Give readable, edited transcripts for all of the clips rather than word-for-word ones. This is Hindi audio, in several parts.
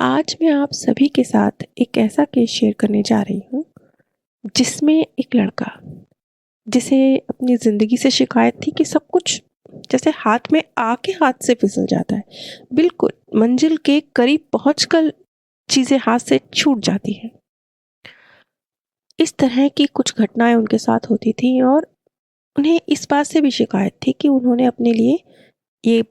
आज मैं आप सभी के साथ एक ऐसा केस शेयर करने जा रही हूँ जिसमें एक लड़का जिसे अपनी ज़िंदगी से शिकायत थी कि सब कुछ जैसे हाथ में आके हाथ से फिसल जाता है। बिल्कुल मंजिल के करीब पहुंचकर चीज़ें हाथ से छूट जाती हैं। इस तरह की कुछ घटनाएं उनके साथ होती थी और उन्हें इस बात से भी शिकायत थी कि उन्होंने अपने लिए ये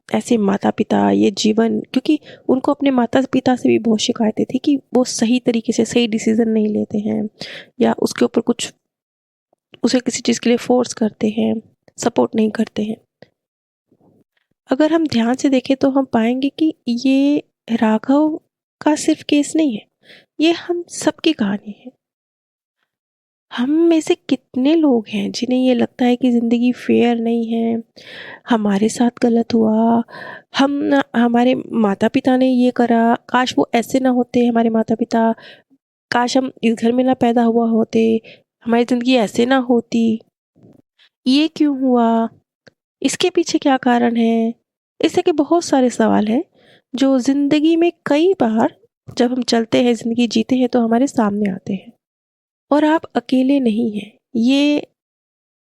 ऐसे माता-पिता, ये जीवन, क्योंकि उनको अपने माता-पिता से भी बहुत शिकायतें थी कि वो सही तरीके से सही डिसीज़न नहीं लेते हैं या उसके ऊपर कुछ उसे किसी चीज़ के लिए फ़ोर्स करते हैं, सपोर्ट नहीं करते हैं। अगर हम ध्यान से देखें तो हम पाएँगे कि ये राघव का सिर्फ़ केस नहीं है, ये हम सबकी कहानी है। हम में से कितने लोग हैं जिन्हें ये लगता है कि ज़िंदगी फ़ेयर नहीं है, हमारे साथ गलत हुआ, हमारे माता-पिता ने ये करा, काश वो ऐसे ना होते हमारे माता-पिता, काश हम इस घर में ना पैदा हुआ होते, हमारी ज़िंदगी ऐसे ना होती, ये क्यों हुआ, इसके पीछे क्या कारण है? इस तरह के बहुत सारे सवाल हैं जो ज़िंदगी में कई बार जब हम चलते हैं, ज़िंदगी जीते हैं तो हमारे सामने आते हैं। और आप अकेले नहीं हैं, ये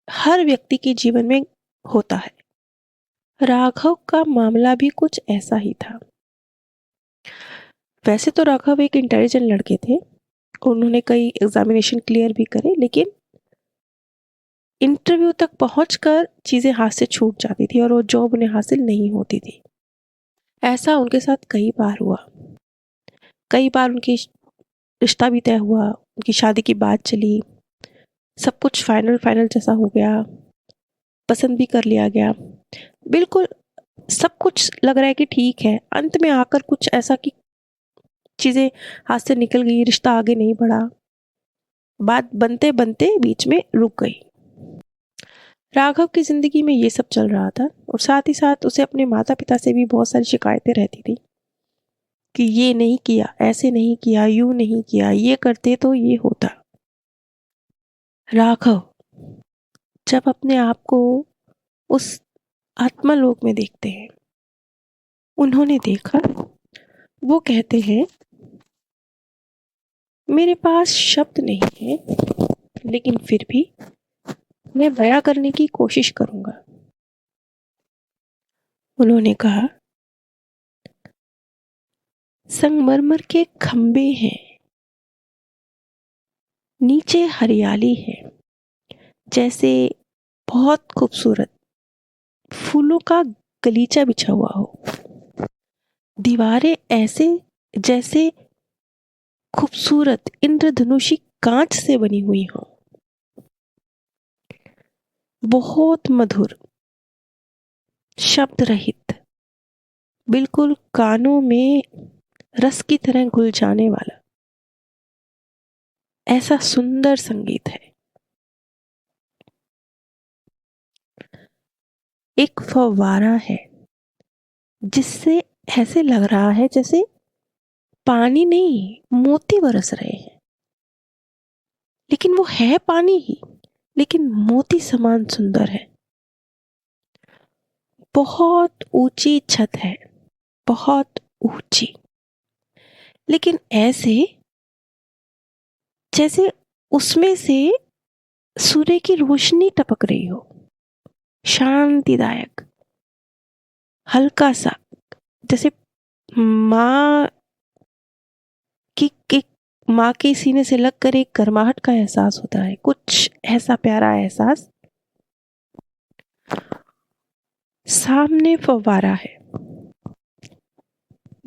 हर व्यक्ति के जीवन में होता है। राघव का मामला भी कुछ ऐसा ही था। वैसे तो राघव एक इंटेलिजेंट लड़के थे, उन्होंने कई एग्जामिनेशन क्लियर भी करे, लेकिन इंटरव्यू तक पहुंचकर चीज़ें हाथ से छूट जाती थी और वो जॉब उन्हें हासिल नहीं होती थी। ऐसा उनके साथ कई बार हुआ। कई बार उनकी रिश्ता भी तय हुआ, उनकी शादी की बात चली, सब कुछ फाइनल फाइनल जैसा हो गया, पसंद भी कर लिया गया, बिल्कुल सब कुछ लग रहा है कि ठीक है। अंत में आकर कुछ ऐसा कि चीज़ें हाथ से निकल गई, रिश्ता आगे नहीं बढ़ा, बात बनते बनते बीच में रुक गई। राघव की ज़िंदगी में ये सब चल रहा था और साथ ही साथ उसे अपने माता-पिता से भी बहुत सारी शिकायतें रहती थी कि ये नहीं किया, ऐसे नहीं किया, यूँ नहीं किया, ये करते तो ये होता। राघव जब अपने आप को उस आत्मालोक में देखते हैं, उन्होंने देखा, वो कहते हैं, मेरे पास शब्द नहीं है, लेकिन फिर भी मैं बयां करने की कोशिश करूंगा। उन्होंने कहा, संगमरमर के खंबे हैं, नीचे हरियाली है, जैसे बहुत खूबसूरत फूलों का गलीचा बिछा हुआ हो। दीवारें ऐसे जैसे खूबसूरत इंद्रधनुषी कांच से बनी हुई हो। बहुत मधुर, शब्द रहित, बिल्कुल कानों में रस की तरह घुल जाने वाला ऐसा सुंदर संगीत है। एक फव्वारा है जिससे ऐसे लग रहा है जैसे पानी नहीं, मोती बरस रहे हैं, लेकिन वो है पानी ही, लेकिन मोती समान सुंदर है। बहुत ऊंची छत है, बहुत ऊंची, लेकिन ऐसे जैसे उसमें से सूर्य की रोशनी टपक रही हो, शांतिदायक, हल्का सा, जैसे माँ की माँ के सीने से लगकर एक गर्माहट का एहसास होता है, कुछ ऐसा प्यारा एहसास। सामने फव्वारा है,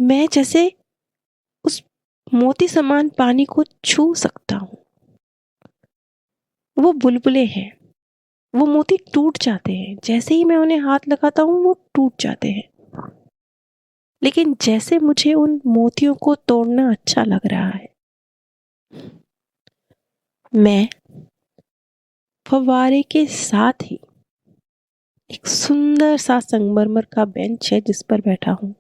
मैं जैसे उस मोती समान पानी को छू सकता हूँ। वो बुलबुले हैं, वो मोती टूट जाते हैं, जैसे ही मैं उन्हें हाथ लगाता हूँ वो टूट जाते हैं, लेकिन जैसे मुझे उन मोतियों को तोड़ना अच्छा लग रहा है। मैं फव्वारे के साथ ही एक सुंदर सा संगमरमर का बेंच है जिस पर बैठा हूँ।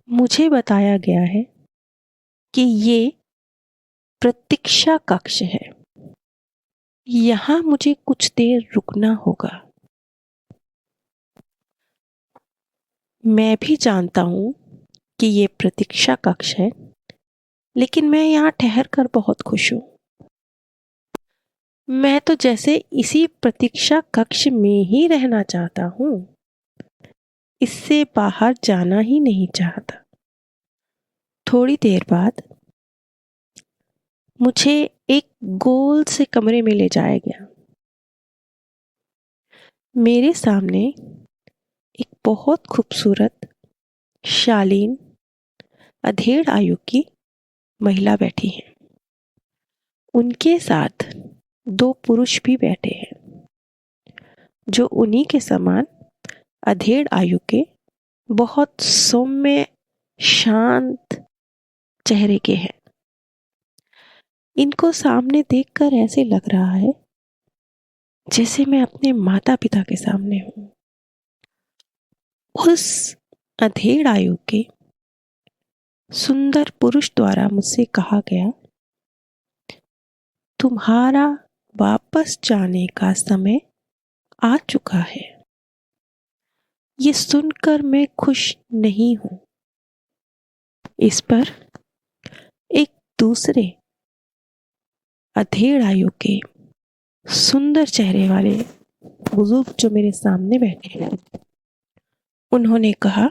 मुझे बताया गया है कि ये प्रतीक्षा कक्ष है, यहाँ मुझे कुछ देर रुकना होगा। मैं भी जानता हूँ कि ये प्रतीक्षा कक्ष है, लेकिन मैं यहाँ ठहर कर बहुत खुश हूँ। मैं तो जैसे इसी प्रतीक्षा कक्ष में ही रहना चाहता हूँ, इससे बाहर जाना ही नहीं चाहता। थोड़ी देर बाद मुझे एक गोल से कमरे में ले जाया गया। मेरे सामने एक बहुत खूबसूरत, शालीन, अधेड़ आयु की महिला बैठी है। उनके साथ 2 पुरुष भी बैठे हैं, जो उन्हीं के समान अधेड़ आयु के, बहुत सौम्य, शांत चेहरे के हैं। इनको सामने देखकर ऐसे लग रहा है जैसे मैं अपने माता पिता के सामने हूँ। उस अधेड़ आयु के सुंदर पुरुष द्वारा मुझसे कहा गया, तुम्हारा वापस जाने का समय आ चुका है। ये सुनकर मैं खुश नहीं हूं। इस पर एक दूसरे अधेड़ आयु के सुंदर चेहरे वाले बुजुर्ग जो मेरे सामने बैठे हैं, उन्होंने कहा,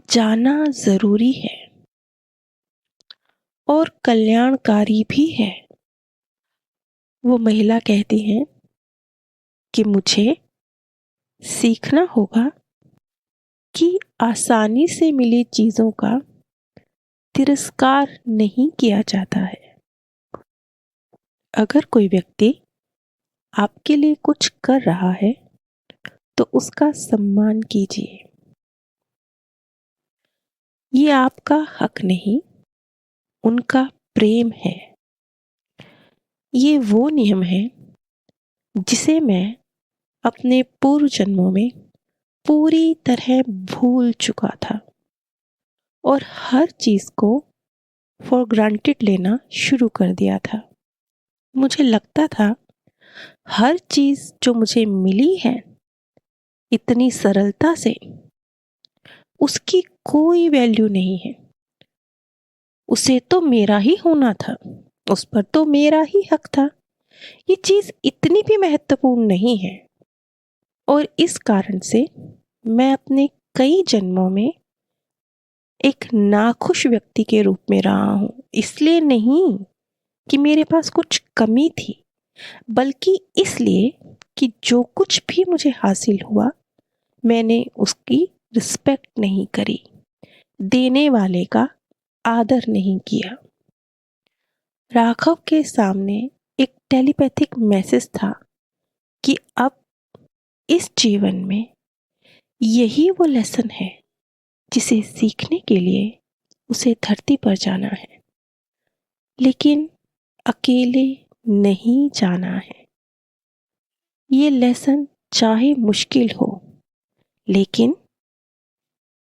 जाना जरूरी है और कल्याणकारी भी है। वो महिला कहती हैं कि मुझे सीखना होगा कि आसानी से मिली चीजों का तिरस्कार नहीं किया जाता है। अगर कोई व्यक्ति आपके लिए कुछ कर रहा है तो उसका सम्मान कीजिए। ये आपका हक नहीं, उनका प्रेम है। ये वो नियम है जिसे मैं अपने पूर्व जन्मों में पूरी तरह भूल चुका था और हर चीज को फॉर ग्रांटेड लेना शुरू कर दिया था। मुझे लगता था हर चीज जो मुझे मिली है इतनी सरलता से, उसकी कोई वैल्यू नहीं है। उसे तो मेरा ही होना था, उस पर तो मेरा ही हक था। ये चीज इतनी भी महत्वपूर्ण नहीं है और इस कारण से मैं अपने कई जन्मों में एक नाखुश व्यक्ति के रूप में रहा हूं। इसलिए नहीं कि मेरे पास कुछ कमी थी, बल्कि इसलिए कि जो कुछ भी मुझे हासिल हुआ मैंने उसकी रिस्पेक्ट नहीं करी, देने वाले का आदर नहीं किया। राघव के सामने एक टेलीपैथिक मैसेज था कि अब इस जीवन में यही वो लेसन है जिसे सीखने के लिए उसे धरती पर जाना है, लेकिन अकेले नहीं जाना है। ये लेसन चाहे मुश्किल हो, लेकिन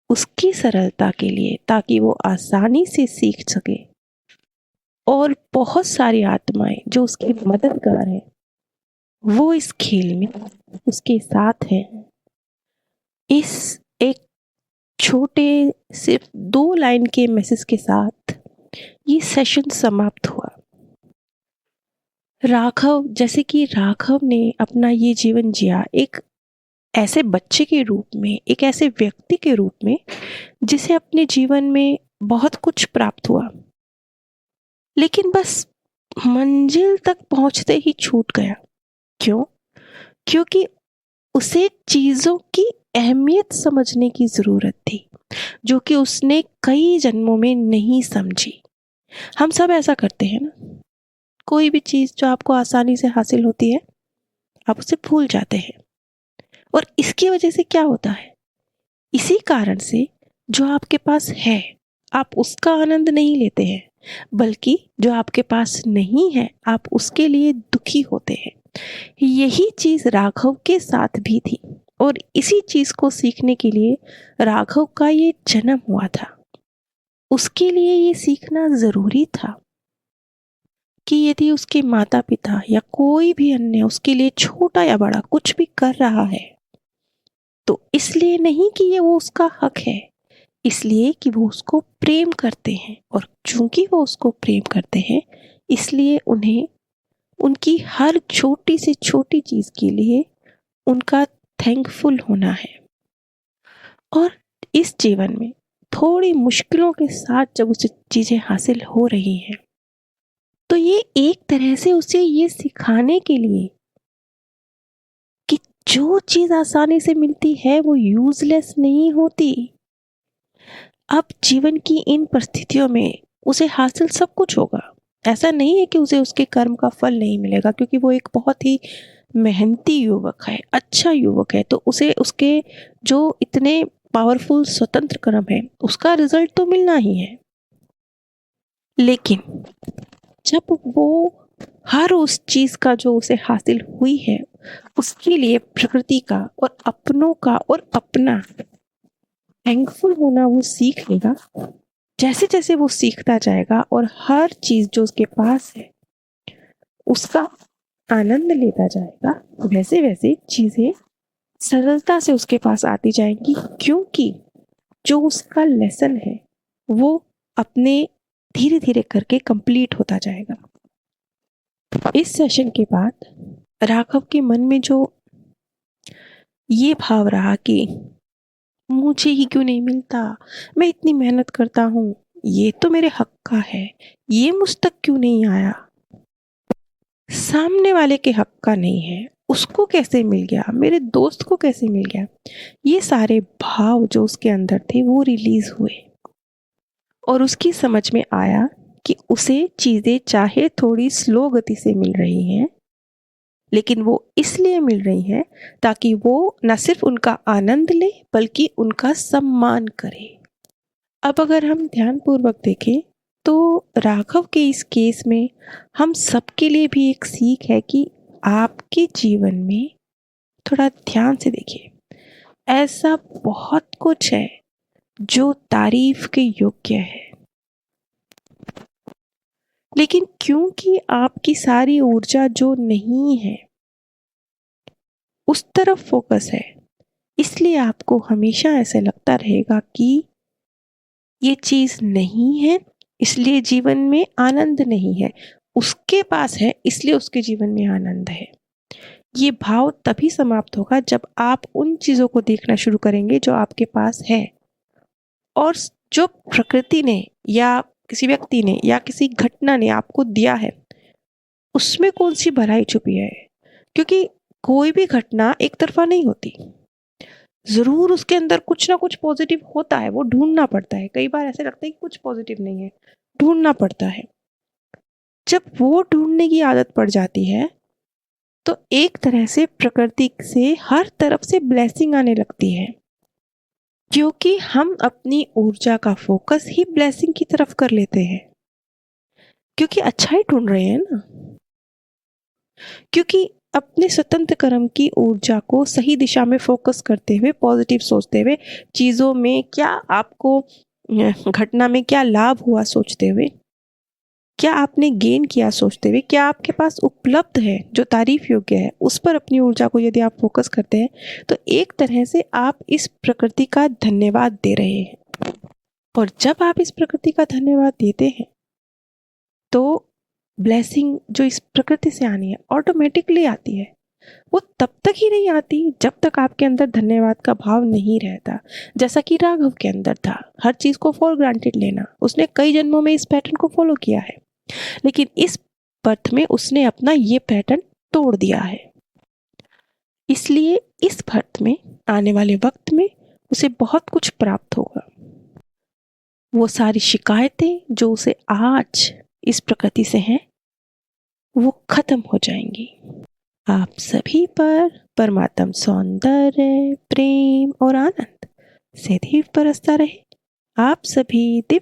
उसकी सरलता के लिए, ताकि वो आसानी से सीख सके और बहुत सारी आत्माएं जो उसकी मददगार हैं वो इस खेल में उसके साथ हैं। इस एक छोटे सिर्फ 2 लाइन के मैसेज के साथ ये सेशन समाप्त हुआ। राघव ने अपना ये जीवन जिया एक ऐसे बच्चे के रूप में, एक ऐसे व्यक्ति के रूप में जिसे अपने जीवन में बहुत कुछ प्राप्त हुआ, लेकिन बस मंजिल तक पहुंचते ही छूट गया। क्यों? क्योंकि उसे चीजों की अहमियत समझने की जरूरत थी, जो कि उसने कई जन्मों में नहीं समझी। हम सब ऐसा करते हैं ना, कोई भी चीज जो आपको आसानी से हासिल होती है आप उसे भूल जाते हैं, और इसकी वजह से क्या होता है, इसी कारण से जो आपके पास है आप उसका आनंद नहीं लेते हैं, बल्कि जो आपके पास नहीं है आप उसके लिए दुखी होते हैं। यही चीज राघव के साथ भी थी और इसी चीज को सीखने के लिए राघव का ये जन्म हुआ था। उसके लिए ये सीखना जरूरी था कि यदि उसके माता पिता या कोई भी अन्य उसके लिए छोटा या बड़ा कुछ भी कर रहा है तो इसलिए नहीं कि ये वो उसका हक है, इसलिए कि वो उसको प्रेम करते हैं, और चूंकि वो उसको प्रेम करते हैं इसलिए उन्हें उनकी हर छोटी से छोटी चीज के लिए उनका थैंकफुल होना है। और इस जीवन में थोड़ी मुश्किलों के साथ जब उसे चीजें हासिल हो रही हैं तो ये एक तरह से उसे ये सिखाने के लिए कि जो चीज आसानी से मिलती है वो यूजलेस नहीं होती। अब जीवन की इन परिस्थितियों में उसे हासिल सब कुछ होगा। ऐसा नहीं है कि उसे उसके कर्म का फल नहीं मिलेगा, क्योंकि वो एक बहुत ही मेहनती युवक है, अच्छा युवक है, तो उसे उसके जो इतने पावरफुल स्वतंत्र कर्म है उसका रिजल्ट तो मिलना ही है। लेकिन जब वो हर उस चीज का जो उसे हासिल हुई है उसके लिए प्रकृति का और अपनों का और अपना थैंकफुल होना वो सीख लेगा, जैसे जैसे वो सीखता जाएगा और हर चीज जो उसके पास है उसका आनंद लेता जाएगा, वैसे वैसे चीजें सरलता से उसके पास आती जाएंगी, क्योंकि जो उसका लेसन है वो अपने धीरे धीरे करके कंप्लीट होता जाएगा। इस सेशन के बाद राघव के मन में जो ये भाव रहा कि मुझे ही क्यों नहीं मिलता, मैं इतनी मेहनत करता हूँ, ये तो मेरे हक का है, ये मुझ तक क्यों नहीं आया, सामने वाले के हक का नहीं है, उसको कैसे मिल गया, मेरे दोस्त को कैसे मिल गया, ये सारे भाव जो उसके अंदर थे वो रिलीज हुए और उसकी समझ में आया कि उसे चीजें चाहे थोड़ी स्लो गति से मिल रही हैं लेकिन वो इसलिए मिल रही हैं ताकि वो न सिर्फ उनका आनंद ले बल्कि उनका सम्मान करे। अब अगर हम ध्यानपूर्वक देखें तो राघव के इस केस में हम सबके लिए भी एक सीख है कि आपके जीवन में थोड़ा ध्यान से देखिए, ऐसा बहुत कुछ है जो तारीफ के योग्य है, लेकिन क्योंकि आपकी सारी ऊर्जा जो नहीं है उस तरफ फोकस है, इसलिए आपको हमेशा ऐसे लगता रहेगा कि ये चीज नहीं है इसलिए जीवन में आनंद नहीं है, उसके पास है इसलिए उसके जीवन में आनंद है। ये भाव तभी समाप्त होगा जब आप उन चीजों को देखना शुरू करेंगे जो आपके पास है और जो प्रकृति ने या किसी व्यक्ति ने या किसी घटना ने आपको दिया है उसमें कौन सी भलाई छुपी है। क्योंकि कोई भी घटना एक तरफा नहीं होती, जरूर उसके अंदर कुछ ना कुछ पॉजिटिव होता है, वो ढूंढना पड़ता है। कई बार ऐसे लगता है कि कुछ पॉजिटिव नहीं है, ढूंढना पड़ता है। जब वो ढूंढने की आदत पड़ जाती है तो एक तरह से प्रकृति से हर तरफ से ब्लेसिंग आने लगती है, क्योंकि हम अपनी ऊर्जा का फोकस ही ब्लेसिंग की तरफ कर लेते हैं, क्योंकि अच्छा ही ढूंढ रहे हैं ना, क्योंकि अपने स्वतंत्र कर्म की ऊर्जा को सही दिशा में फोकस करते हुए, पॉजिटिव सोचते हुए, चीजों में क्या आपको घटना में क्या लाभ हुआ सोचते हुए, क्या आपने गेन किया सोचते हुए, क्या आपके पास उपलब्ध है जो तारीफ योग्य है, उस पर अपनी ऊर्जा को यदि आप फोकस करते हैं तो एक तरह से आप इस प्रकृति का धन्यवाद दे रहे हैं। और जब आप इस प्रकृति का धन्यवाद देते हैं तो ब्लेसिंग जो इस प्रकृति से आनी है ऑटोमेटिकली आती है। वो तब तक ही नहीं आती जब तक आपके अंदर धन्यवाद का भाव नहीं रहता, जैसा कि राघव के अंदर था, हर चीज को फॉर ग्रांटेड लेना। उसने कई जन्मों में इस पैटर्न को फॉलो किया है, लेकिन इस बर्थ में उसने अपना ये पैटर्न तोड़ दिया है। इसलिए इस बर्थ में आने वाले वक्त में उसे बहुत कुछ प्राप्त होगा। वो सारी शिकायतें जो उसे आज इस प्रकृति से हैं वो खत्म हो जाएंगी। आप सभी पर परमात्म सौंदर्य, प्रेम और आनंद सदैव बरसता रहे। आप सभी दिव्य